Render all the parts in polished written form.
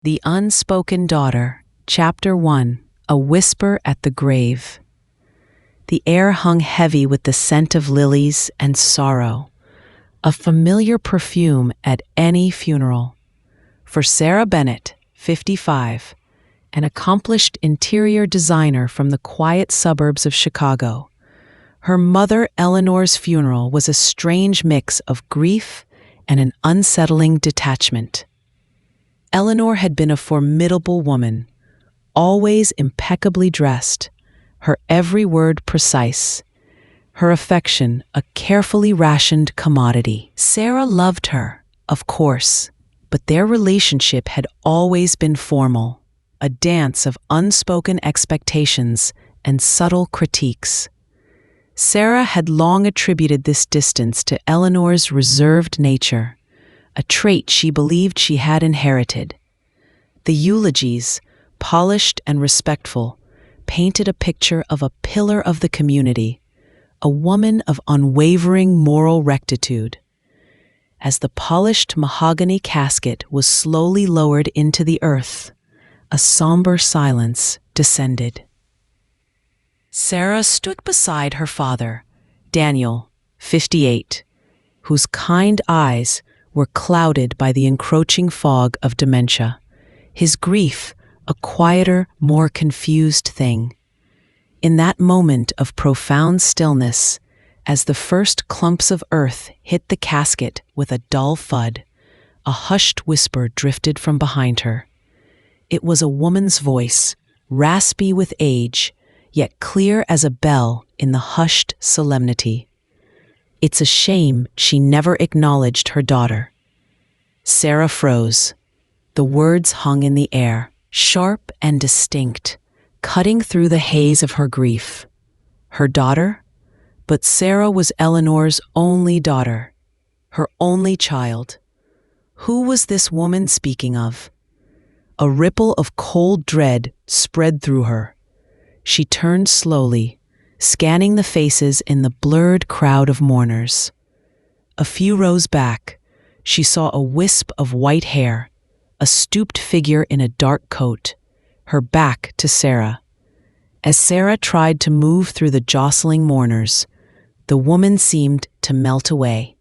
The Unspoken Daughter, Chapter 1, A Whisper at the Grave. The air hung heavy with the scent of lilies and sorrow, a familiar perfume at any funeral. For Sarah Bennett, 55, an accomplished interior designer from the quiet suburbs of Chicago, her mother Eleanor's funeral was a strange mix of grief and an unsettling detachment. Eleanor had been a formidable woman, always impeccably dressed, her every word precise, her affection a carefully rationed commodity. Sarah loved her, of course, but their relationship had always been formal, a dance of unspoken expectations and subtle critiques. Sarah had long attributed this distance to Eleanor's reserved nature, a trait she believed she had inherited. The eulogies, polished and respectful, painted a picture of a pillar of the community, a woman of unwavering moral rectitude. As the polished mahogany casket was slowly lowered into the earth, a somber silence descended. Sarah stood beside her father, Daniel, 58, whose kind eyes were clouded by the encroaching fog of dementia, his grief a quieter, more confused thing. In that moment of profound stillness, as the first clumps of earth hit the casket with a dull thud, a hushed whisper drifted from behind her. It was a woman's voice, raspy with age, yet clear as a bell in the hushed solemnity. It's a shame she never acknowledged her daughter. Sarah froze. The words hung in the air, sharp and distinct, cutting through the haze of her grief. Her daughter? But Sarah was Eleanor's only daughter, her only child. Who was this woman speaking of? A ripple of cold dread spread through her. She turned slowly, scanning the faces in the blurred crowd of mourners. A few rows back, she saw a wisp of white hair, a stooped figure in a dark coat, her back to Sarah. As Sarah tried to move through the jostling mourners, the woman seemed to melt away,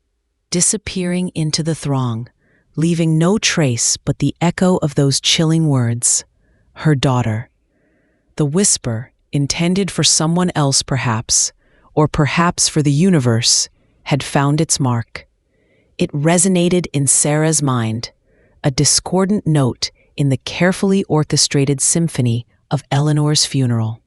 disappearing into the throng, leaving no trace but the echo of those chilling words, her daughter. The whisper, intended for someone else perhaps, or perhaps for the universe, had found its mark. It resonated in Sarah's mind, a discordant note in the carefully orchestrated symphony of Eleanor's funeral.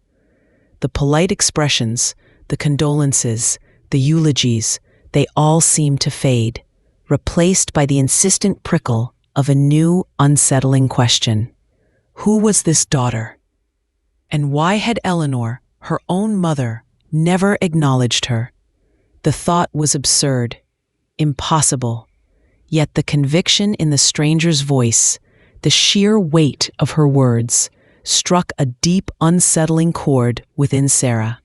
The polite expressions, the condolences, the eulogies, they all seemed to fade, replaced by the insistent prickle of a new, unsettling question. Who was this daughter? And why had Eleanor, her own mother, never acknowledged her? The thought was absurd, impossible. Yet the conviction in the stranger's voice, the sheer weight of her words, struck a deep, unsettling chord within Sarah.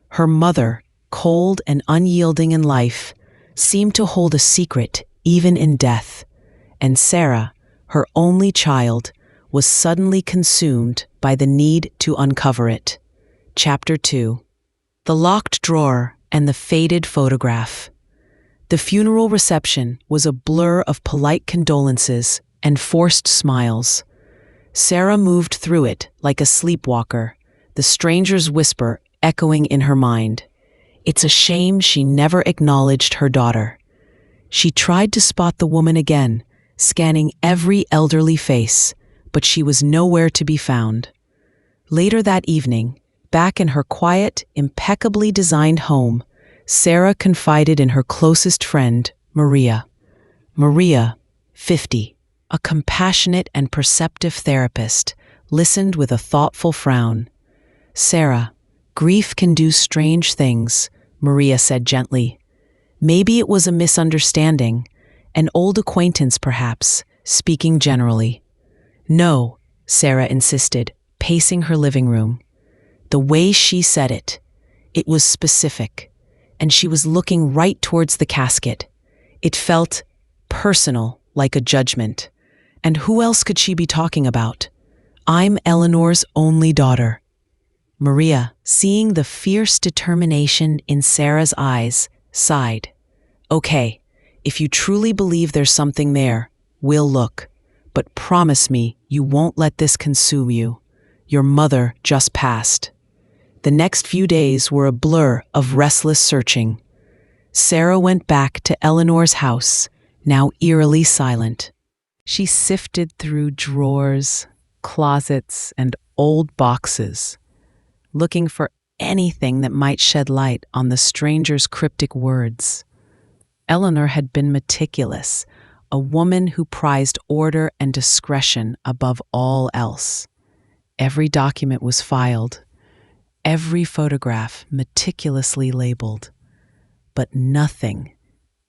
Her mother, cold and unyielding in life, seemed to hold a secret even in death, and Sarah, her only child, was suddenly consumed by the need to uncover it. Chapter 2. The locked drawer and the faded photograph. The funeral reception was a blur of polite condolences and forced smiles. Sarah moved through it like a sleepwalker, the stranger's whisper echoing in her mind. It's a shame she never acknowledged her daughter. She tried to spot the woman again, scanning every elderly face, but she was nowhere to be found. Later that evening, back in her quiet, impeccably designed home, Sarah confided in her closest friend, Maria. Maria, 50, a compassionate and perceptive therapist, listened with a thoughtful frown. Sarah, grief can do strange things, Maria said gently. Maybe it was a misunderstanding, an old acquaintance perhaps, speaking generally. No, Sarah insisted, pacing her living room. The way she said it was specific, and she was looking right towards the casket. It felt personal, like a judgment. And who else could she be talking about? I'm Eleanor's only daughter. Maria, seeing the fierce determination in Sarah's eyes, sighed. Okay, if you truly believe there's something there, we'll look. But promise me you won't let this consume you. Your mother just passed. The next few days were a blur of restless searching. Sarah went back to Eleanor's house, now eerily silent. She sifted through drawers, closets, and old boxes, looking for anything that might shed light on the stranger's cryptic words. Eleanor had been meticulous, a woman who prized order and discretion above all else. Every document was filed, every photograph meticulously labeled. But nothing,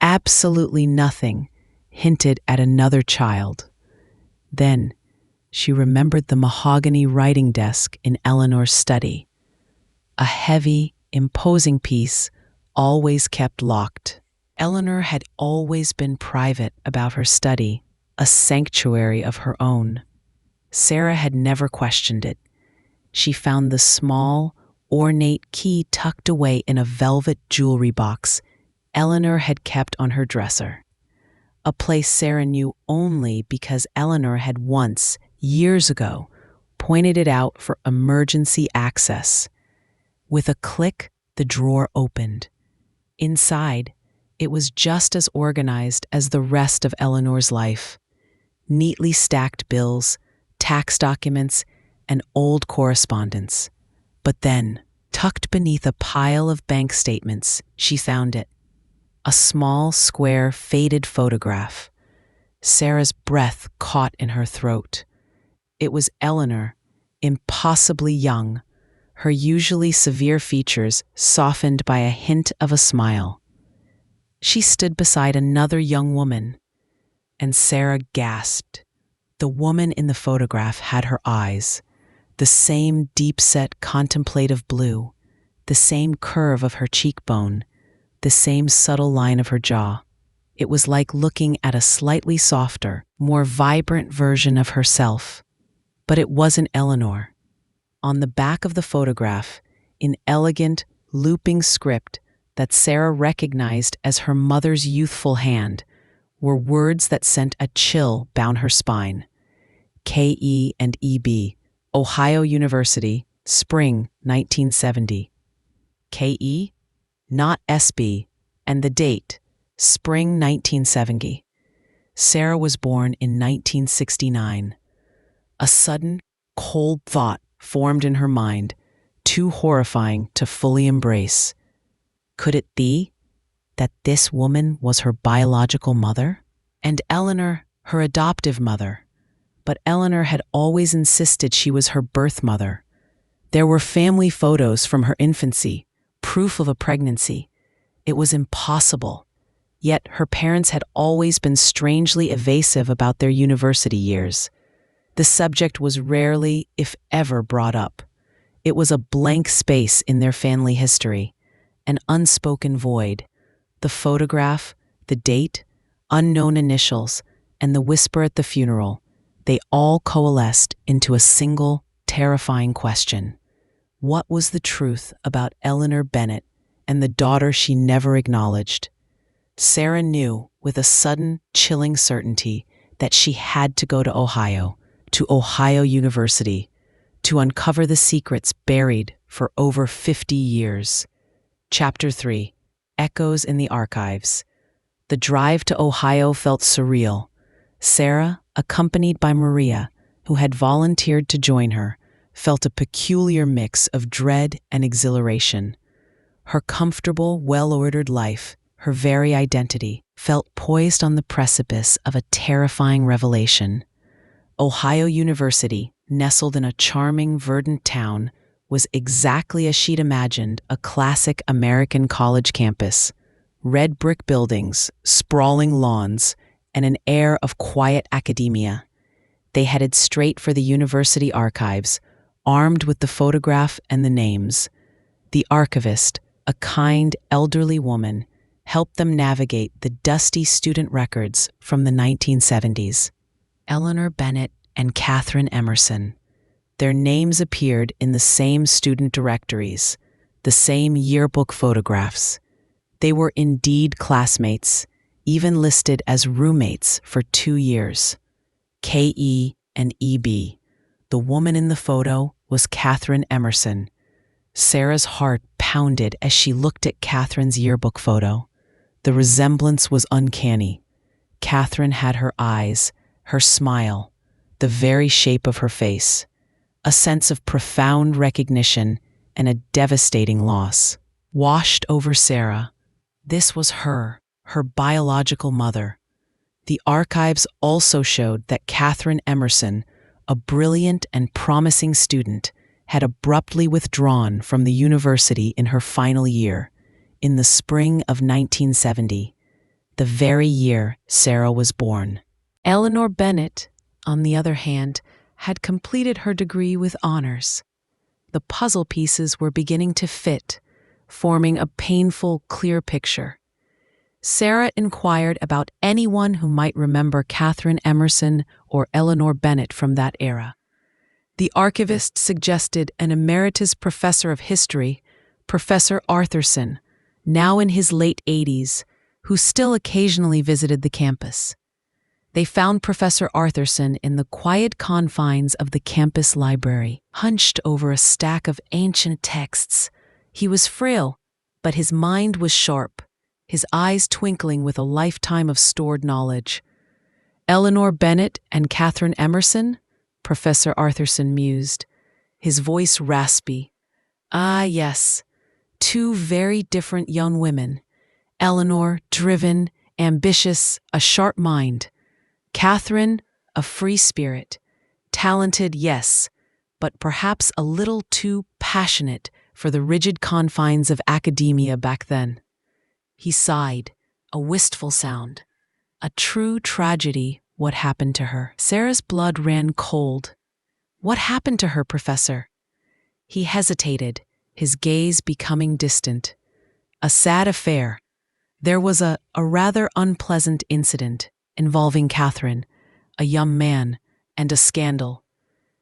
absolutely nothing, hinted at another child. Then she remembered the mahogany writing desk in Eleanor's study, a heavy, imposing piece always kept locked. Eleanor had always been private about her study, a sanctuary of her own. Sarah had never questioned it. She found the small, ornate key tucked away in a velvet jewelry box Eleanor had kept on her dresser, a place Sarah knew only because Eleanor had once, years ago, pointed it out for emergency access. With a click, the drawer opened. Inside, it was just as organized as the rest of Eleanor's life. Neatly stacked bills, tax documents, and old correspondence. But then, tucked beneath a pile of bank statements, she found it. A small, square, faded photograph. Sarah's breath caught in her throat. It was Eleanor, impossibly young, her usually severe features softened by a hint of a smile. She stood beside another young woman, and Sarah gasped. The woman in the photograph had her eyes, the same deep-set contemplative blue, the same curve of her cheekbone, the same subtle line of her jaw. It was like looking at a slightly softer, more vibrant version of herself. But it wasn't Eleanor. On the back of the photograph, in elegant, looping script that Sarah recognized as her mother's youthful hand, were words that sent a chill down her spine. K.E. and E.B., Ohio University, Spring 1970. K.E., not S.B., and the date, Spring 1970. Sarah was born in 1969. A sudden, cold thought formed in her mind, too horrifying to fully embrace. Could it be that this woman was her biological mother? And Eleanor, her adoptive mother? But Eleanor had always insisted she was her birth mother. There were family photos from her infancy, proof of a pregnancy. It was impossible. Yet her parents had always been strangely evasive about their university years. The subject was rarely, if ever, brought up. It was a blank space in their family history, an unspoken void. The photograph, the date, unknown initials, and the whisper at the funeral, they all coalesced into a single, terrifying question. What was the truth about Eleanor Bennett and the daughter she never acknowledged? Sarah knew, with a sudden, chilling certainty, that she had to go to Ohio University, to uncover the secrets buried for over 50 years. Chapter 3. Echoes in the Archives. The drive to Ohio felt surreal. Sarah, accompanied by Maria, who had volunteered to join her, felt a peculiar mix of dread and exhilaration. Her comfortable, well-ordered life, her very identity, felt poised on the precipice of a terrifying revelation. Ohio University, nestled in a charming, verdant town, was exactly as she'd imagined a classic American college campus. Red brick buildings, sprawling lawns, and an air of quiet academia. They headed straight for the university archives, armed with the photograph and the names. The archivist, a kind, elderly woman, helped them navigate the dusty student records from the 1970s. Eleanor Bennett and Katherine Emerson. Their names appeared in the same student directories, the same yearbook photographs. They were indeed classmates, even listed as roommates for 2 years. K.E. and E.B. The woman in the photo was Katherine Emerson. Sarah's heart pounded as she looked at Katherine's yearbook photo. The resemblance was uncanny. Katherine had her eyes, her smile, the very shape of her face. A sense of profound recognition and a devastating loss washed over Sarah. This was her biological mother. The archives also showed that Katherine Emerson, a brilliant and promising student, had abruptly withdrawn from the university in her final year, in the spring of 1970, the very year Sarah was born. Eleanor Bennett, on the other hand, had completed her degree with honors. The puzzle pieces were beginning to fit, forming a painful, clear picture. Sarah inquired about anyone who might remember Katherine Emerson or Eleanor Bennett from that era. The archivist suggested an emeritus professor of history, Professor Arthurson, now in his late 80s, who still occasionally visited the campus. They found Professor Arthurson in the quiet confines of the campus library, hunched over a stack of ancient texts. He was frail, but his mind was sharp, his eyes twinkling with a lifetime of stored knowledge. Eleanor Bennett and Katherine Emerson? Professor Arthurson mused, his voice raspy. Ah, yes, 2 very different young women. Eleanor, driven, ambitious, a sharp mind. Katherine, a free spirit. Talented, yes, but perhaps a little too passionate for the rigid confines of academia back then. He sighed, a wistful sound. A true tragedy, what happened to her. Sarah's blood ran cold. What happened to her, Professor? He hesitated, his gaze becoming distant. A sad affair. There was a rather unpleasant incident involving Katherine, a young man, and a scandal.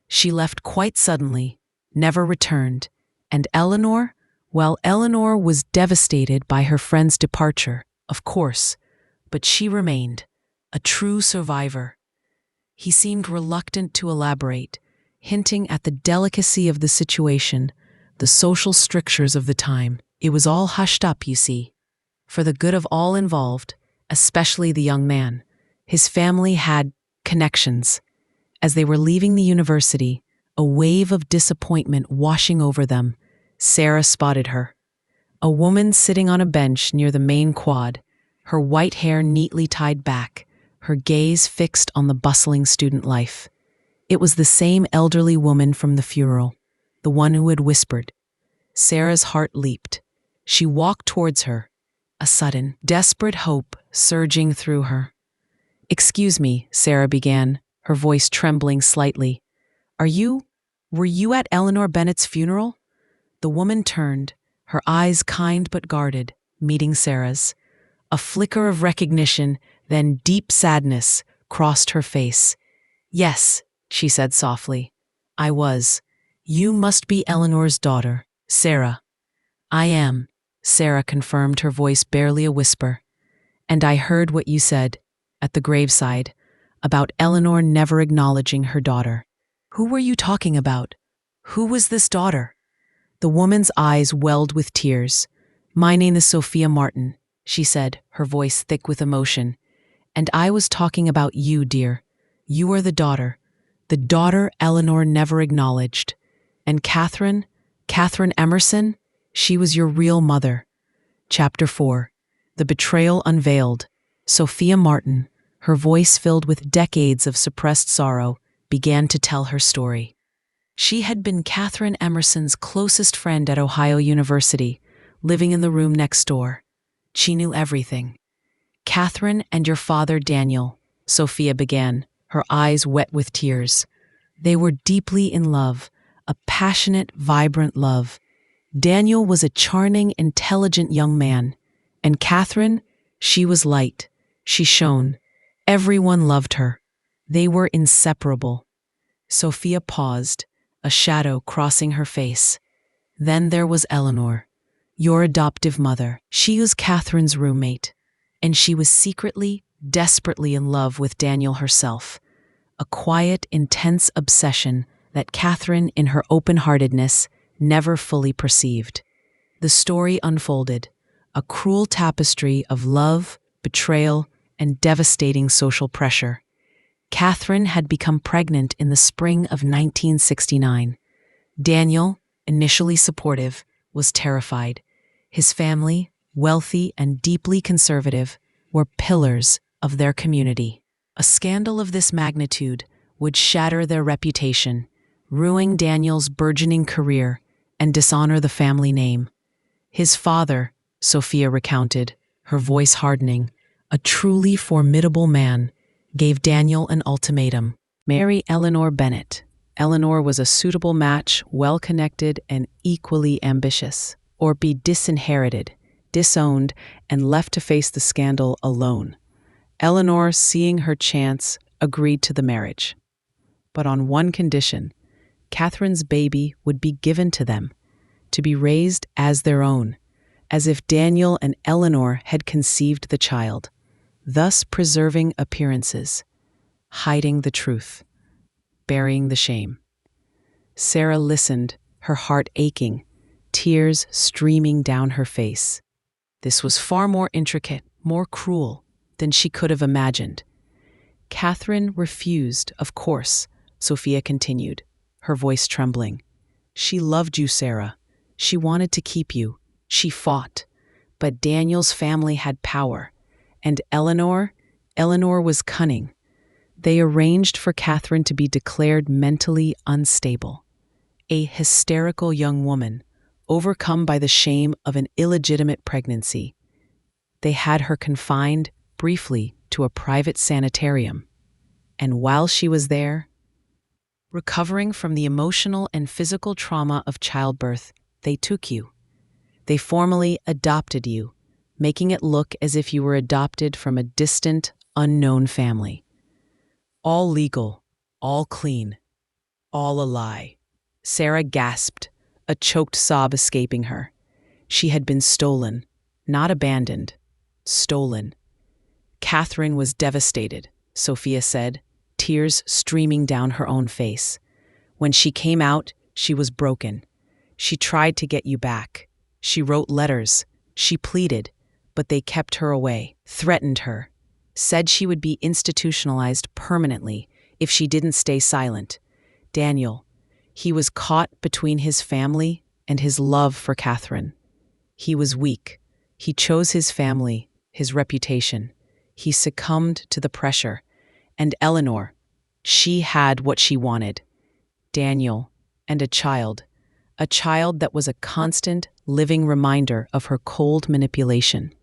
She left quite suddenly, never returned, and Eleanor? Well, Eleanor was devastated by her friend's departure, of course, but she remained, a true survivor. He seemed reluctant to elaborate, hinting at the delicacy of the situation, the social strictures of the time. It was all hushed up, you see, for the good of all involved, especially the young man. His family had connections. As they were leaving the university, a wave of disappointment washing over them, Sarah spotted her. A woman sitting on a bench near the main quad, her white hair neatly tied back, her gaze fixed on the bustling student life. It was the same elderly woman from the funeral, the one who had whispered. Sarah's heart leaped. She walked towards her, a sudden, desperate hope surging through her. "Excuse me," Sarah began, her voice trembling slightly. Were you at Eleanor Bennett's funeral?" The woman turned, her eyes kind but guarded, meeting Sarah's. A flicker of recognition, then deep sadness, crossed her face. "Yes," she said softly. "I was. You must be Eleanor's daughter, Sarah." "I am," Sarah confirmed, her voice barely a whisper. "And I heard what you said, at the graveside, about Eleanor never acknowledging her daughter." "Who were you talking about? Who was this daughter?" The woman's eyes welled with tears. "My name is Sophia Martin," she said, her voice thick with emotion. "And I was talking about you, dear. You are the daughter Eleanor never acknowledged. And Katherine Emerson, she was your real mother." Chapter 4. The Betrayal Unveiled. Sophia Martin, her voice filled with decades of suppressed sorrow, began to tell her story. She had been Katherine Emerson's closest friend at Ohio University, living in the room next door. She knew everything. "Katherine and your father, Daniel," Sophia began, her eyes wet with tears. "They were deeply in love, a passionate, vibrant love. Daniel was a charming, intelligent young man, and Katherine, she was light. She shone. Everyone loved her. They were inseparable. Sophia paused, a shadow crossing her face. Then there was Eleanor, your adoptive mother. She was Catherine's roommate, and she was secretly, desperately in love with Daniel herself. A quiet, intense obsession that Catherine, in her open-heartedness, never fully perceived. The story unfolded, a cruel tapestry of love, betrayal, and devastating social pressure. Catherine had become pregnant in the spring of 1969. Daniel, initially supportive, was terrified. His family, wealthy and deeply conservative, were pillars of their community. A scandal of this magnitude would shatter their reputation, ruin Daniel's burgeoning career, and dishonor the family name. His father, Sophia recounted, her voice hardening, a truly formidable man, gave Daniel an ultimatum: marry Eleanor Bennett. Eleanor was a suitable match, well-connected and equally ambitious, or be disinherited, disowned, and left to face the scandal alone. Eleanor, seeing her chance, agreed to the marriage. But on one condition: Catherine's baby would be given to them, to be raised as their own, as if Daniel and Eleanor had conceived the child, thus preserving appearances, hiding the truth, burying the shame. Sarah listened, her heart aching, tears streaming down her face. This was far more intricate, more cruel than she could have imagined. Catherine refused, of course, Sophia continued, her voice trembling. She loved you, Sarah. She wanted to keep you. She fought. But Daniel's family had power. And Eleanor was cunning. They arranged for Catherine to be declared mentally unstable. A hysterical young woman, overcome by the shame of an illegitimate pregnancy. They had her confined, briefly, to a private sanitarium. And while she was there, recovering from the emotional and physical trauma of childbirth, they took you. They formally adopted you, making it look as if you were adopted from a distant, unknown family. All legal, all clean, all a lie. Sarah gasped, a choked sob escaping her. She had been stolen, not abandoned, stolen. Catherine was devastated, Sophia said, tears streaming down her own face. When she came out, she was broken. She tried to get you back. She wrote letters. She pleaded, but they kept her away, threatened her, said she would be institutionalized permanently if she didn't stay silent. Daniel, he was caught between his family and his love for Catherine. He was weak. He chose his family, his reputation. He succumbed to the pressure. And Eleanor, she had what she wanted. Daniel, and a child that was a constant, living reminder of her cold manipulation.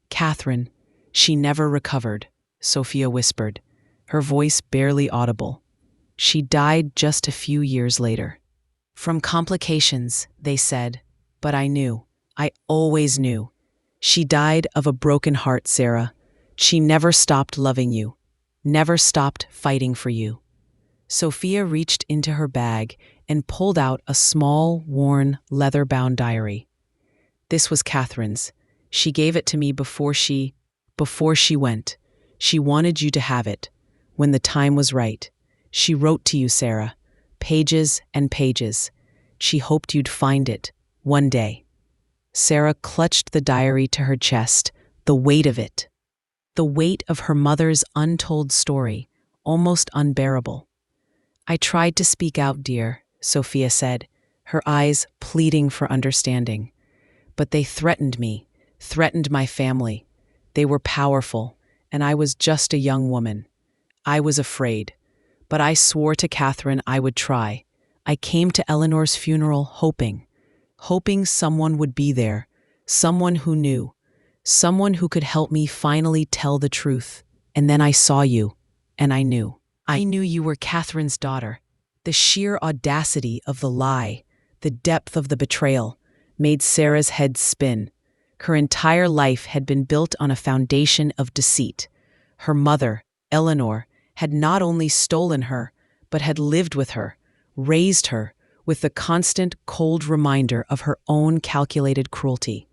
Catherine, she never recovered, Sophia whispered, her voice barely audible. She died just a few years later. From complications, they said, but I knew. I always knew. She died of a broken heart, Sarah. She never stopped loving you, never stopped fighting for you. Sophia reached into her bag and pulled out a small, worn, leather-bound diary. This was Catherine's. She gave it to me before she went. She wanted you to have it. When the time was right. She wrote to you, Sarah. Pages and pages. She hoped you'd find it, one day. Sarah clutched the diary to her chest, the weight of it. The weight of her mother's untold story, almost unbearable. I tried to speak out, dear, Sophia said, her eyes pleading for understanding. But they threatened me, threatened my family. They were powerful, and I was just a young woman. I was afraid, but I swore to Catherine I would try. I came to Eleanor's funeral hoping someone would be there, someone who knew, someone who could help me finally tell the truth. And then I saw you, and I knew. I knew you were Catherine's daughter. The sheer audacity of the lie, the depth of the betrayal, made Sarah's head spin. Her entire life had been built on a foundation of deceit. Her mother, Eleanor, had not only stolen her, but had lived with her, raised her, with the constant, cold reminder of her own calculated cruelty.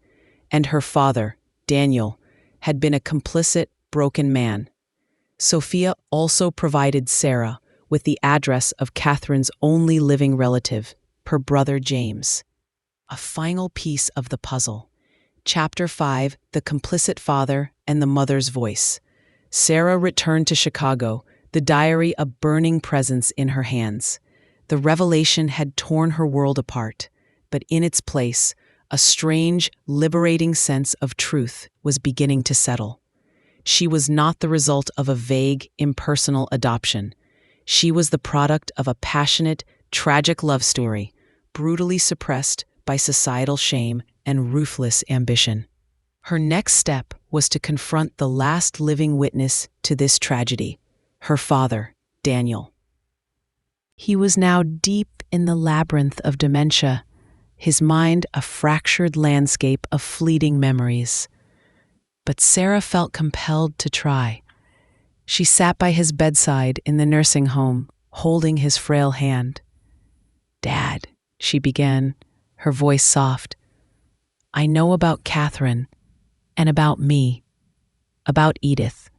And her father, Daniel, had been a complicit, broken man. Sophia also provided Sarah with the address of Catherine's only living relative, her brother James. A final piece of the puzzle. Chapter 5, The Complicit Father and the Mother's Voice. Sarah returned to Chicago, the diary a burning presence in her hands. The revelation had torn her world apart, but in its place, a strange, liberating sense of truth was beginning to settle. She was not the result of a vague, impersonal adoption. She was the product of a passionate, tragic love story, brutally suppressed by societal shame and ruthless ambition. Her next step was to confront the last living witness to this tragedy, her father, Daniel. He was now deep in the labyrinth of dementia, his mind a fractured landscape of fleeting memories. But Sarah felt compelled to try. She sat by his bedside in the nursing home, holding his frail hand. "Dad," she began, her voice soft, "I know about Katherine and about me, about Edith."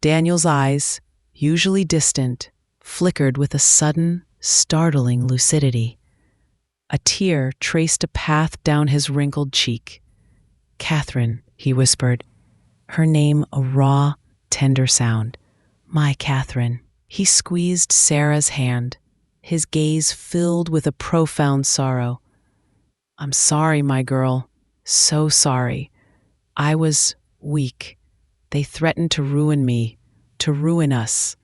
Daniel's eyes, usually distant, flickered with a sudden, startling lucidity. A tear traced a path down his wrinkled cheek. "Katherine," he whispered, her name a raw, tender sound. "My Katherine." He squeezed Sarah's hand, his gaze filled with a profound sorrow. "I'm sorry, my girl, so sorry. I was weak. They threatened to ruin me, to ruin us.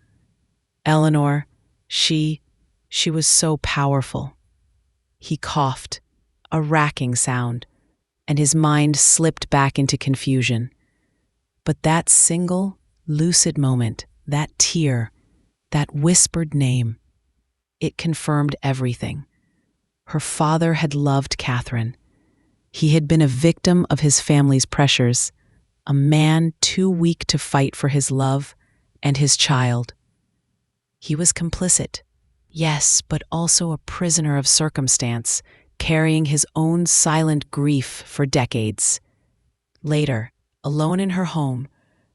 Eleanor, she was so powerful." He coughed, a racking sound, and his mind slipped back into confusion. But that single, lucid moment, that tear, that whispered name, it confirmed everything. Her father had loved Katherine. He had been a victim of his family's pressures, a man too weak to fight for his love and his child. He was complicit, yes, but also a prisoner of circumstance, carrying his own silent grief for decades. Later, alone in her home,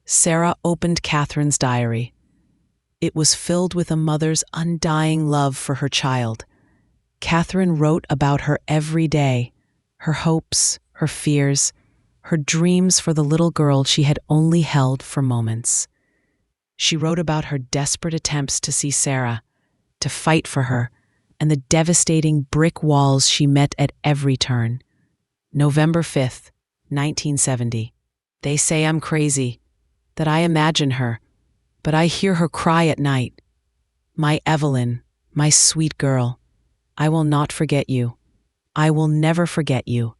Sarah opened Catherine's diary. It was filled with a mother's undying love for her child. Katherine wrote about her every day, her hopes, her fears, her dreams for the little girl she had only held for moments. She wrote about her desperate attempts to see Sarah, to fight for her, and the devastating brick walls she met at every turn. November 5th, 1970. "They say I'm crazy, that I imagine her, but I hear her cry at night. My Evelyn, my sweet girl, I will not forget you. I will never forget you.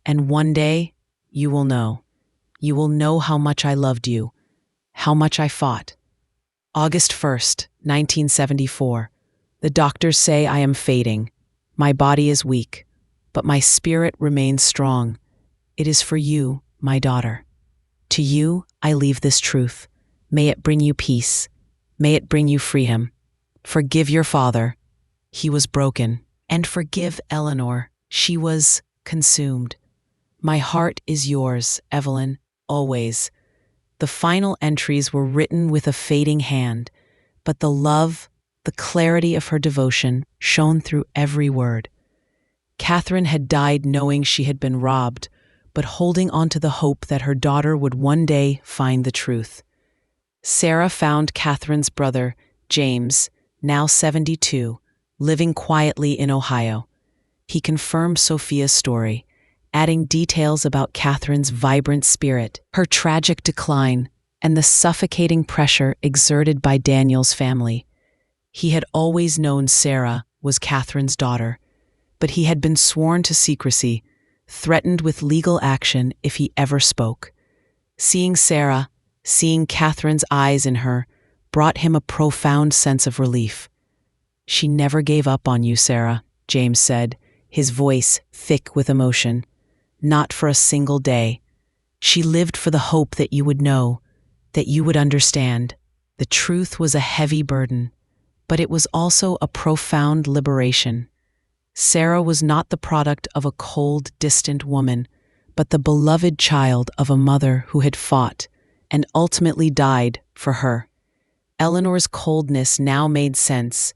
And one day, you will know. You will know how much I loved you, how much I fought." August 1st, 1974. "The doctors say I am fading. My body is weak, but my spirit remains strong. It is for you, my daughter. To you, I leave this truth. May it bring you peace. May it bring you freedom. Forgive your father. He was broken. And forgive Eleanor. She was consumed. My heart is yours, Evelyn, always." The final entries were written with a fading hand, but the love, the clarity of her devotion shone through every word. Katherine had died knowing she had been robbed, but holding on to the hope that her daughter would one day find the truth. Sarah found Katherine's brother, James, now 72, living quietly in Ohio. He confirmed Sophia's story, adding details about Katherine's vibrant spirit, her tragic decline, and the suffocating pressure exerted by Daniel's family. He had always known Sarah was Katherine's daughter, but he had been sworn to secrecy, threatened with legal action if he ever spoke. Seeing Sarah, seeing Katherine's eyes in her, brought him a profound sense of relief. "She never gave up on you, Sarah," James said, his voice thick with emotion. "Not for a single day. She lived for the hope that you would know, that you would understand." The truth was a heavy burden, but it was also a profound liberation. Sarah was not the product of a cold, distant woman, but the beloved child of a mother who had fought and ultimately died for her. Eleanor's coldness now made sense.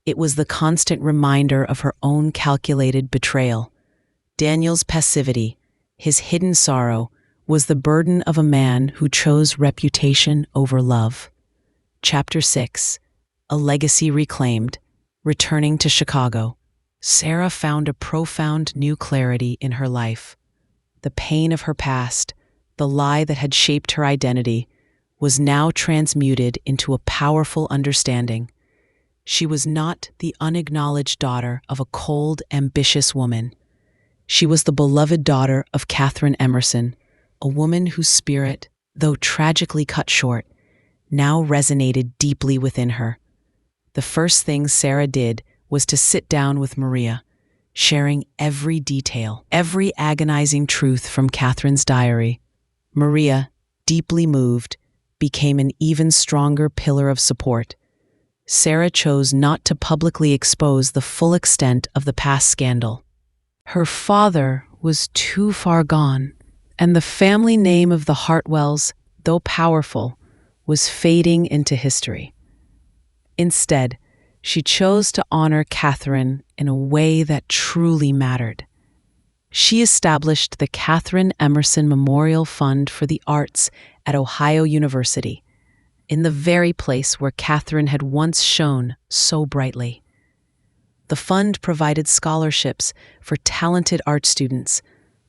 It was the constant reminder of her own calculated betrayal. Daniel's passivity, his hidden sorrow, was the burden of a man who chose reputation over love. Chapter 6. A Legacy Reclaimed. Returning to Chicago. Sarah found a profound new clarity in her life. The pain of her past, the lie that had shaped her identity, was now transmuted into a powerful understanding. She was not the unacknowledged daughter of a cold, ambitious woman. She was the beloved daughter of Katherine Emerson, a woman whose spirit, though tragically cut short, now resonated deeply within her. The first thing Sarah did was to sit down with Maria, sharing every detail, every agonizing truth from Katherine's diary. Maria, deeply moved, became an even stronger pillar of support. Sarah chose not to publicly expose the full extent of the past scandal. Her father was too far gone, and the family name of the Hartwells, though powerful, was fading into history. Instead, she chose to honor Katherine in a way that truly mattered. She established the Katherine Emerson Memorial Fund for the Arts at Ohio University, in the very place where Katherine had once shone so brightly. The fund provided scholarships for talented art students,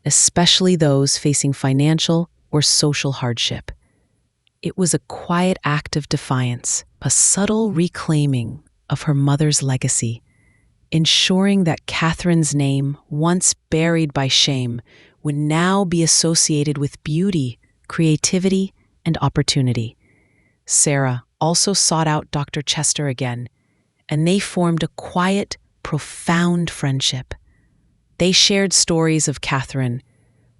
especially those facing financial or social hardship. It was a quiet act of defiance, a subtle reclaiming of her mother's legacy, ensuring that Katherine's name, once buried by shame, would now be associated with beauty, creativity, and opportunity. Sarah also sought out Dr. Chester again, and they formed a quiet, profound friendship. They shared stories of Katherine,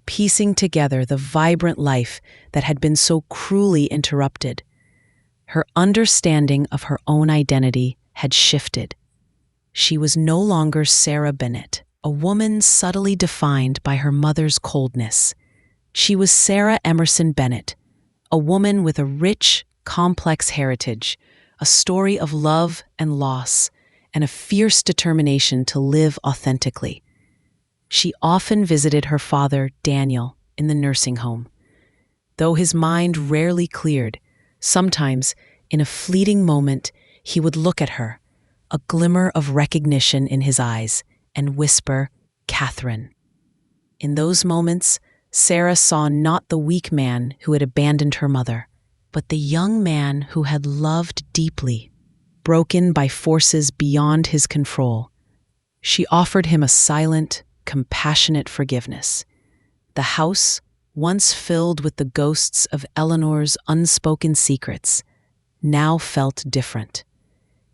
piecing together the vibrant life that had been so cruelly interrupted. Her understanding of her own identity had shifted. She was no longer Sarah Bennett, a woman subtly defined by her mother's coldness. She was Sarah Emerson Bennett, a woman with a rich, complex heritage, a story of love and loss, and a fierce determination to live authentically. She often visited her father, Daniel, in the nursing home. Though his mind rarely cleared, sometimes, in a fleeting moment, he would look at her, a glimmer of recognition in his eyes, and whisper, "Katherine." In those moments, Sarah saw not the weak man who had abandoned her mother, but the young man who had loved deeply, broken by forces beyond his control. She offered him a silent, compassionate forgiveness. The house, once filled with the ghosts of Eleanor's unspoken secrets, now felt different.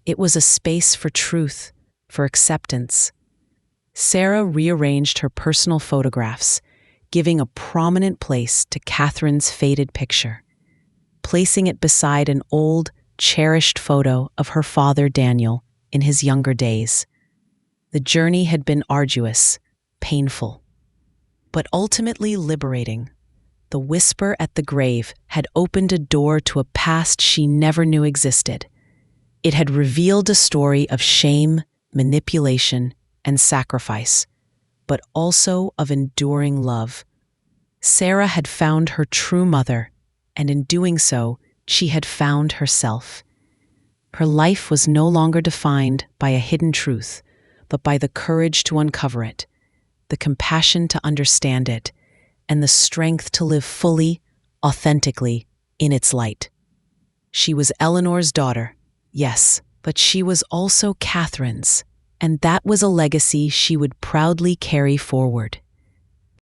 It was a space for truth, for acceptance. Sarah rearranged her personal photographs, giving a prominent place to Katherine's faded picture, placing it beside an old, cherished photo of her father Daniel in his younger days. The journey had been arduous, painful, but ultimately liberating. The whisper at the grave had opened a door to a past she never knew existed. It had revealed a story of shame, manipulation, and sacrifice, but also of enduring love. Sarah had found her true mother, and in doing so, she had found herself. Her life was no longer defined by a hidden truth, but by the courage to uncover it, the compassion to understand it, and the strength to live fully, authentically, in its light. She was Eleanor's daughter, yes, but she was also Katherine's, and that was a legacy she would proudly carry forward.